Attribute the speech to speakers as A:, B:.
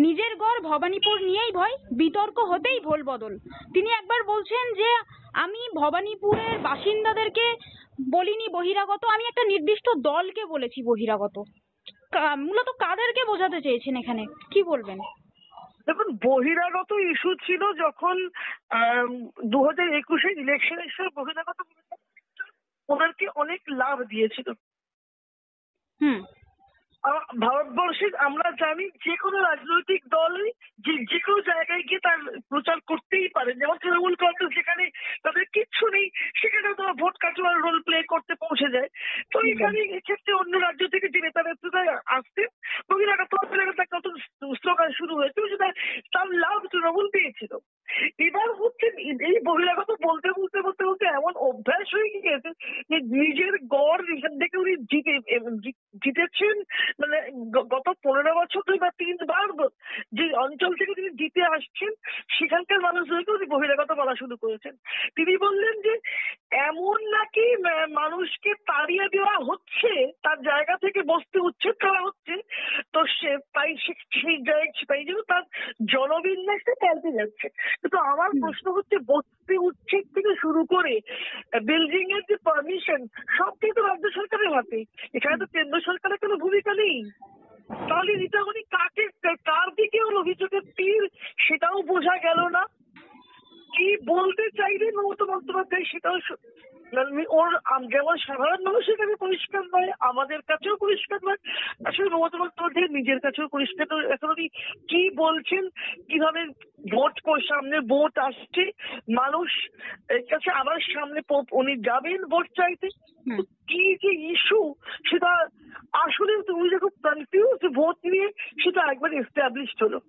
A: নিজের গড় ভবানীপুর নিয়েই ভয়, বিতর্ক হতেই ভোল বদল। তিনি একবার বলছেন যে আমি ভবানীপুরের বাসিন্দাদেরকে বলিনি বহিরাগত, আমি একটা নির্দিষ্ট দলকে বলেছি বহিরাগত। মূলত কাদেরকে বোঝাতে চেয়েছেন এখানে, কি বলবেন?
B: দেখুন, বহিরাগত ইস্যু ছিল যখন 2021-এর ইলেকশনের সময় বহিরাগত ওনারকে অনেক লাভ দিয়েছিল। ভারতবর্ষের আমরা জানি যে কোনো রাজনৈতিক দলই যে কোনো জায়গায় গিয়ে তার প্রচার করতেই পারে। যেমন তৃণমূল কংগ্রেস, যেখানে তাদের কিচ্ছু নেই সেখানে তারা ভোট কাটুয়ার রোল প্লে করতে পৌঁছে যায়। তো এখানে এক্ষেত্রে অন্য রাজ্য থেকে যে নেতা নেত্রীরা আসতেন, বহিরাগত কত স্লোগান শুরু হয়েছিল, সেটা তার লাভ তৃণমূল পেয়েছিল। এবার হচ্ছে এই বহিরাগত বলতে বলতে বলতে বলতে এমন অভ্যাস হয়ে গিয়েছে যে নিজের গড় এখান থেকে উনি জিতেছেন। মানে গত 15 বছর ধরে বা 3বার যে অঞ্চল থেকে তিনি জিতে আসছেন সেখানকার মানুষদেরকে উনি বহিরাগত বলা শুরু করেছেন। তিনি বললেন যে এমন নাকি মানুষকে তাড়িয়ে দেওয়া হচ্ছে, তার জায়গা থেকে বসতে উচ্ছেদ করা হচ্ছে, তো সে তাই সেই তাই জন্য তার জনবিন্যাসে পাল্টে যাচ্ছে। কিন্তু আমার প্রশ্ন হচ্ছে, বস্তি উচ্ছেদ থেকে শুরু করে বিল্ডিং এর যে পারমিশন সবটাই তো রাজ্য সরকারের হাতে, এখানে তো কেন্দ্র সরকারের কোনো ভূমিকা নেই। তাহলে এটা উনি কার দিকে অভিযোগের তীর সেটাও বোঝা গেল না। কি বলতে চাইলেন মমতা বন্দ্যোপাধ্যায় সেটাও ওর যেমন সাধারণ মানুষের কাছে পরিষ্কার নয়, আমাদের কাছেও পরিষ্কার নয়, আসলে মমতা বন্দ্যোপাধ্যায় নিজের কাছেও পরিষ্কার নয় এখন উনি কি বলছেন, কিভাবে সামনে ভোট আসছে, মানুষ কাছে আবার সামনে উনি যাবেন ভোট চাইতে, কি যে ইস্যু সেটা আসলে উনি যখন কনফিউজ ভোট নিয়ে সেটা একবার এস্টাবলিশড হলো।